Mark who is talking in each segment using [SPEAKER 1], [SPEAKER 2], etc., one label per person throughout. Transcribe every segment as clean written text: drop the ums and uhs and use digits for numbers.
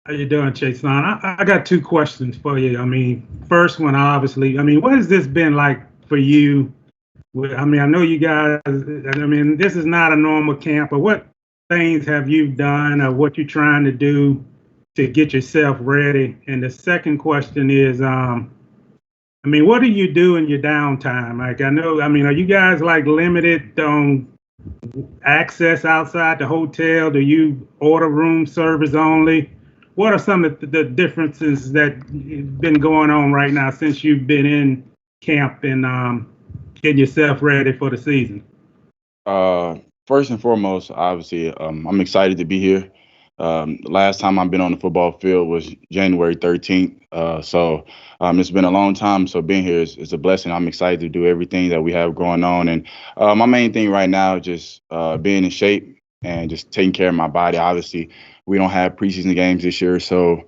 [SPEAKER 1] How you doing, Chaisson? I got two questions for you. I mean, first one, obviously, I mean, what has this been like for you? I mean, I know you guys, I mean, this is not a normal camp, but what things have you done or what you trying to do to get yourself ready? And the second question is, I mean, what do you do in your downtime? Like, I know, I mean, are you guys like limited on access outside the hotel? Do you order room service only? What are some of the differences that have been going on right now since you've been in camp and getting yourself ready for the season?
[SPEAKER 2] Uh, First and foremost, obviously, I'm excited to be here. The last time I've been on the football field was January 13th. It's been a long time. So being here is a blessing. I'm excited to do everything that we have going on. And my main thing right now is just being in shape and just taking care of my body. Obviously, we don't have preseason games this year. So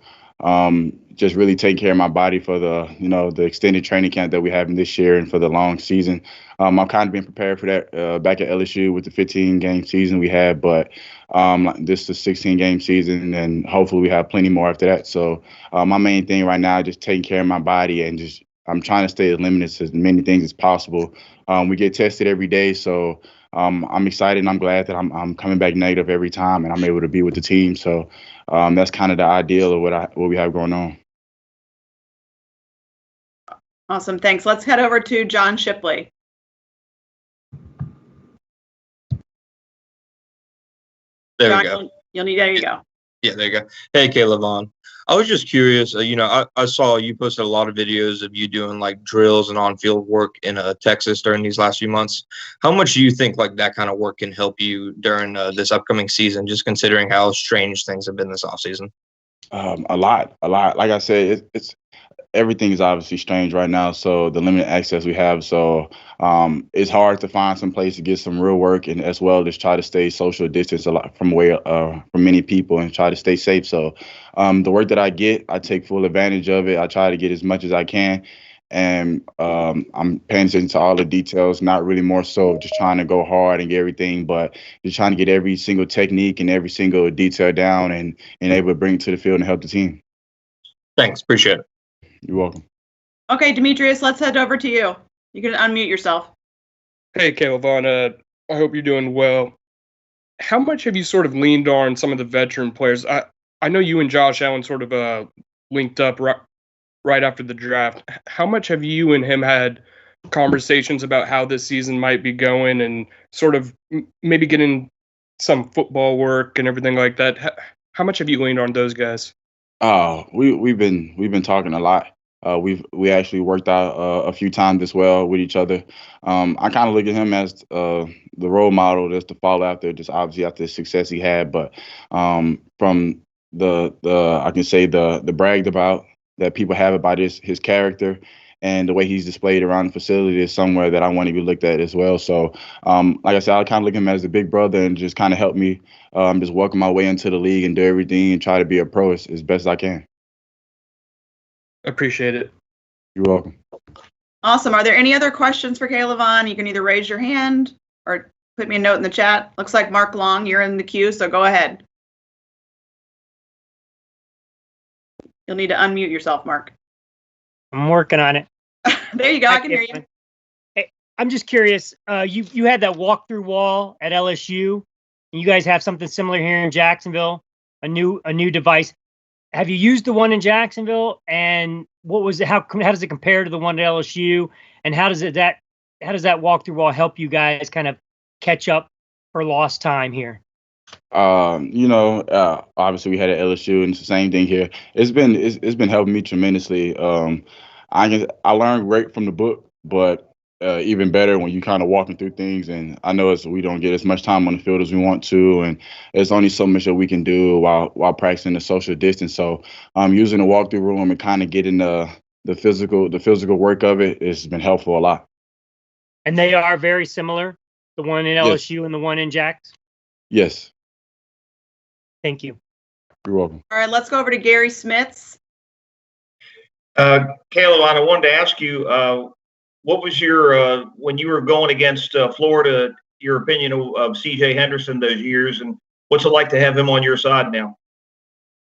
[SPEAKER 2] just really taking care of my body for the extended training camp that we have in this year and for the long season. I've kind of been prepared for that back at LSU with the 15-game season we had, but this is a 16-game season, and hopefully we have plenty more after that. So my main thing right now is just taking care of my body and just I'm trying to stay as limited to as many things as possible. We get tested every day, so I'm excited and I'm glad that I'm coming back negative every time and I'm able to be with the team. So that's kind of the ideal of what we have going on.
[SPEAKER 3] Awesome. Thanks. Let's head over to John Shipley.
[SPEAKER 4] There
[SPEAKER 3] John,
[SPEAKER 4] we go.
[SPEAKER 3] there you go.
[SPEAKER 4] Yeah, there you go. Hey, K'Lavon. I was just curious. I saw you posted a lot of videos of you doing like drills and on-field work in Texas during these last few months. How much do you think like that kind of work can help you during this upcoming season, just considering how strange things have been this offseason?
[SPEAKER 2] A lot. Like I said, it's everything is obviously strange right now. So the limited access we have, so it's hard to find some place to get some real work, and as well as try to stay social distance a lot from many people and try to stay safe. So the work that I get, I take full advantage of it. I try to get as much as I can. And I'm paying attention to all the details, not really more so just trying to go hard and get everything, but just trying to get every single technique and every single detail down and able to bring it to the field and help the team.
[SPEAKER 4] Thanks. Appreciate it.
[SPEAKER 2] You're welcome.
[SPEAKER 3] Okay, Demetrius, let's head over to you. You can unmute yourself.
[SPEAKER 5] Hey, K'Lavon. I hope you're doing well. How much have you sort of leaned on some of the veteran players? I know you and Josh Allen sort of linked up right after the draft. How much have you and him had conversations about how this season might be going and sort of maybe getting some football work and everything like that? How much have you leaned on those guys?
[SPEAKER 2] We've been talking a lot. We actually worked out a few times as well with each other. I kind of look at him as the role model that's to follow after, just obviously after the success he had. But from the I can say the bragged about that people have about his character and the way he's displayed around the facility is somewhere that I want to be looked at as well. So like I said, I kind of look at him as the big brother and just kind of help me just work my way into the league and do everything and try to be a pro as best as I can.
[SPEAKER 5] Appreciate it.
[SPEAKER 2] You're welcome.
[SPEAKER 3] Awesome. Are there any other questions for K'Lavon? You can either raise your hand or put me a note in the chat. Looks like Mark Long, you're in the queue, so go ahead. You'll need to unmute yourself, Mark.
[SPEAKER 6] I'm working on it.
[SPEAKER 3] There you go. I can hear you.
[SPEAKER 6] Hey, I'm just curious. You had that walkthrough wall at LSU, and you guys have something similar here in Jacksonville, a new device. Have you used the one in Jacksonville? And what was it? How does it compare to the one at LSU? And how does that walkthrough wall help you guys kind of catch up for lost time here?
[SPEAKER 2] Obviously we had at LSU and it's the same thing here. It's been helping me tremendously. I learned great from the book, but even better when you kind of walking through things. And I know we don't get as much time on the field as we want to, and there's only so much that we can do while practicing the social distance. So using the walkthrough room and kind of getting the physical work of it has been helpful a lot.
[SPEAKER 6] And they are very similar, the one in LSU
[SPEAKER 2] Yes.
[SPEAKER 6] and the one in Jax?
[SPEAKER 2] Yes.
[SPEAKER 6] Thank you.
[SPEAKER 2] You're welcome.
[SPEAKER 3] All right, let's go over to Gary Smits.
[SPEAKER 7] K'Lavon, I wanted to ask you, what was your, when you were going against Florida, your opinion of CJ Henderson those years, and what's it like to have him on your side now?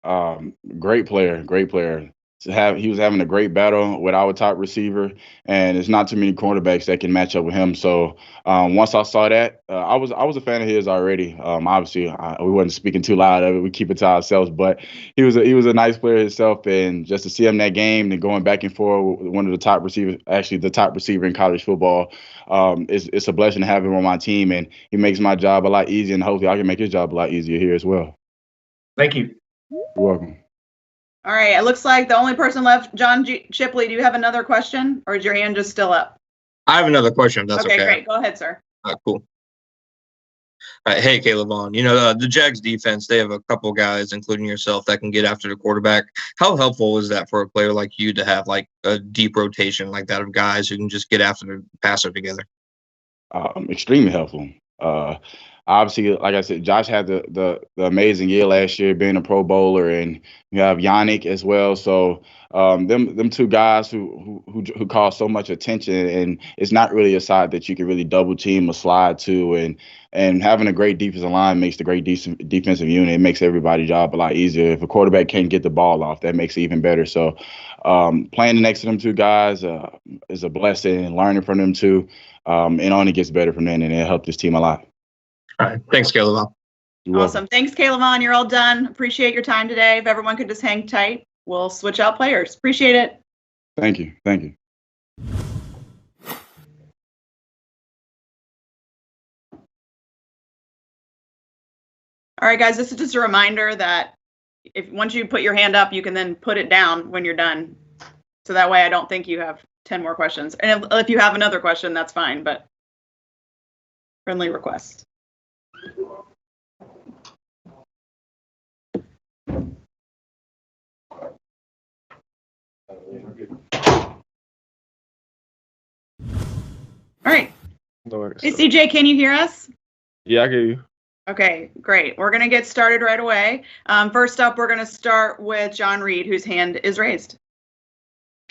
[SPEAKER 2] Great player, great player. He was having a great battle with our top receiver, and it's not too many cornerbacks that can match up with him. So once I saw that, I was a fan of his already. Obviously, we wasn't speaking too loud of it. We keep it to ourselves, but he was a nice player himself, and just to see him that game and going back and forth with one of the top receivers, actually the top receiver in college football, it's a blessing to have him on my team, and he makes my job a lot easier, and hopefully I can make his job a lot easier here as well.
[SPEAKER 7] Thank you.
[SPEAKER 2] You're welcome.
[SPEAKER 3] All right. It looks like the only person left, John Shipley. Do you have another question, or is your hand just still up?
[SPEAKER 4] I have another question. If that's okay.
[SPEAKER 3] Great. Go ahead, sir.
[SPEAKER 4] Cool. Hey, K'Lavon. The Jags defense, they have a couple guys, including yourself, that can get after the quarterback. How helpful is that for a player like you to have like a deep rotation like that of guys who can just get after the passer together?
[SPEAKER 2] Extremely helpful. Obviously, like I said, Josh had the amazing year last year, being a Pro Bowler, and you have Yannick as well. So them two guys who cause so much attention, and it's not really a side that you can really double team or slide to, and having a great defensive line makes the great defensive unit. It makes everybody's job a lot easier. If a quarterback can't get the ball off, that makes it even better. So playing next to them two guys is a blessing, and learning from them two, it only gets better from then, and it helped this team a lot.
[SPEAKER 4] All right. Thanks, K'Lavon.
[SPEAKER 3] Awesome. Thanks, K'Lavon. You're all done. Appreciate your time today. If everyone could just hang tight, we'll switch out players. Appreciate it.
[SPEAKER 2] Thank you. Thank you.
[SPEAKER 3] All right, guys, this is just a reminder that once you put your hand up, you can then put it down when you're done. So that way I don't think you have 10 more questions. And if you have another question, that's fine, but friendly request. All right. Hey, CJ, can you hear us?
[SPEAKER 8] Yeah, I hear you.
[SPEAKER 3] Okay, great. We're going to get started right away. First up, we're going to start with John Reed, whose hand is raised.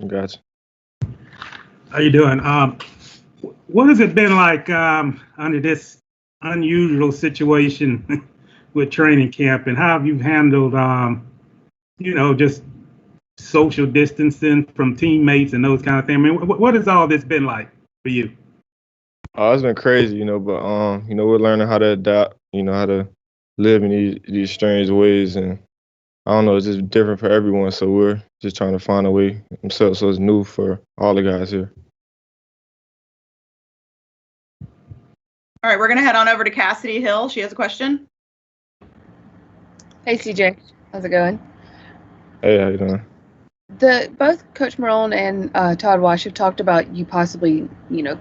[SPEAKER 8] Gotcha.
[SPEAKER 1] How you doing? What has it been like under this unusual situation with training camp, and how have you handled, just social distancing from teammates and those kind of things? I mean, what has all this been like for you?
[SPEAKER 8] Oh, it's been crazy, but we're learning how to adapt, how to live in these strange ways, and I don't know, it's just different for everyone. So we're just trying to find a way themselves. So it's new for all the guys here.
[SPEAKER 3] All right, we're going to head on over to Cassidy Hill. She has a question.
[SPEAKER 9] Hey, CJ. How's it going?
[SPEAKER 8] Hey, how you doing?
[SPEAKER 9] Both Coach Marone and Todd Wash have talked about you possibly,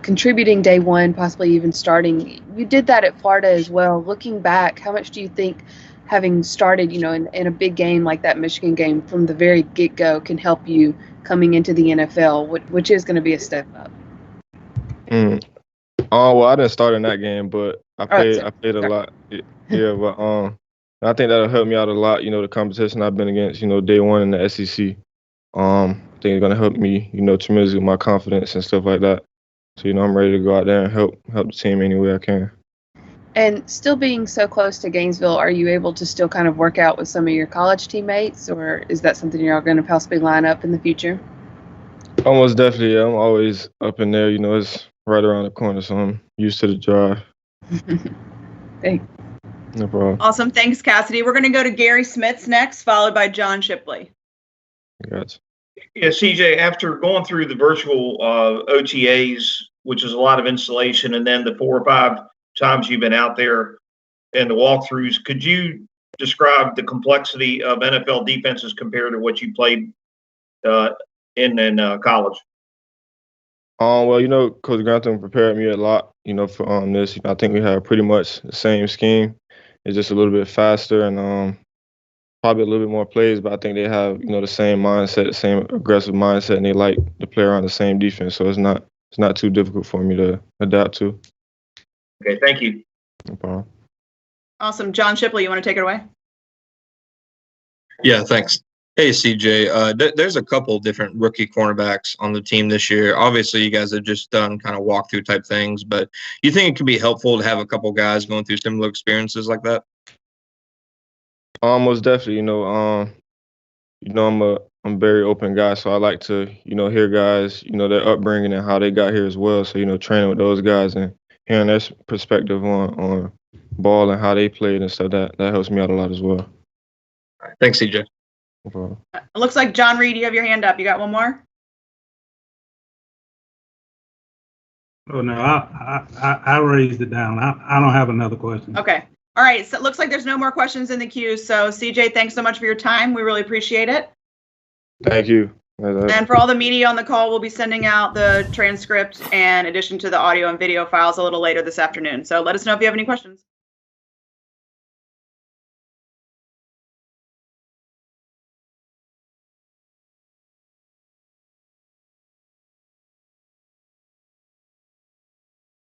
[SPEAKER 9] contributing day one, possibly even starting. You did that at Florida as well. Looking back, how much do you think having started, in a big game like that Michigan game from the very get-go can help you coming into the NFL, which is going to be a step up?
[SPEAKER 8] Well, I didn't start in that game, but I played a lot. Yeah, but I think that'll help me out a lot. The competition I've been against, day one in the SEC. I think it's gonna help me, tremendously with my confidence and stuff like that. So, I'm ready to go out there and help the team any way I can.
[SPEAKER 9] And still being so close to Gainesville, are you able to still kind of work out with some of your college teammates, or is that something you're all going to possibly line up in the future?
[SPEAKER 8] Almost definitely. Yeah, I'm always up in there. It's right around the corner, so I'm used to the drive.
[SPEAKER 9] Thanks.
[SPEAKER 8] No problem.
[SPEAKER 3] Awesome. Thanks, Cassidy. We're going to go to Gary Smits next, followed by John Shipley.
[SPEAKER 8] Gotcha.
[SPEAKER 7] Yeah, CJ, after going through the virtual OTAs, which is a lot of installation, and then the 4 or 5 times you've been out there and the walkthroughs, could you describe the complexity of NFL defenses compared to what you played in college?
[SPEAKER 8] Well, Coach Grantham prepared me a lot, for this. I think we have pretty much the same scheme. It's just a little bit faster and probably a little bit more plays, but I think they have, the same mindset, the same aggressive mindset, and they like to play around the same defense. So it's not too difficult for me to adapt to.
[SPEAKER 7] Okay, thank you.
[SPEAKER 8] No problem.
[SPEAKER 3] Awesome. John Shipley, you want to take it away?
[SPEAKER 4] Yeah, thanks. Hey, CJ, there's a couple different rookie cornerbacks on the team this year. Obviously, you guys have just done kind of walkthrough type things, but you think it could be helpful to have a couple guys going through similar experiences like that?
[SPEAKER 8] Most definitely. I'm a very open guy, so I like to, hear guys, their upbringing and how they got here as well. So, training with those guys and hearing their perspective on ball and how they played and stuff, that helps me out a lot as well.
[SPEAKER 4] All right, thanks, CJ.
[SPEAKER 8] No problem.
[SPEAKER 3] It looks like John Reed, you have your hand up. You got one more?
[SPEAKER 1] Oh no, I raised it down. I don't have another question.
[SPEAKER 3] Okay. All right. So it looks like there's no more questions in the queue. So CJ, thanks so much for your time. We really appreciate it.
[SPEAKER 8] Thank you.
[SPEAKER 3] And for all the media on the call, we'll be sending out the transcript and addition to the audio and video files a little later this afternoon. So let us know if you have any questions.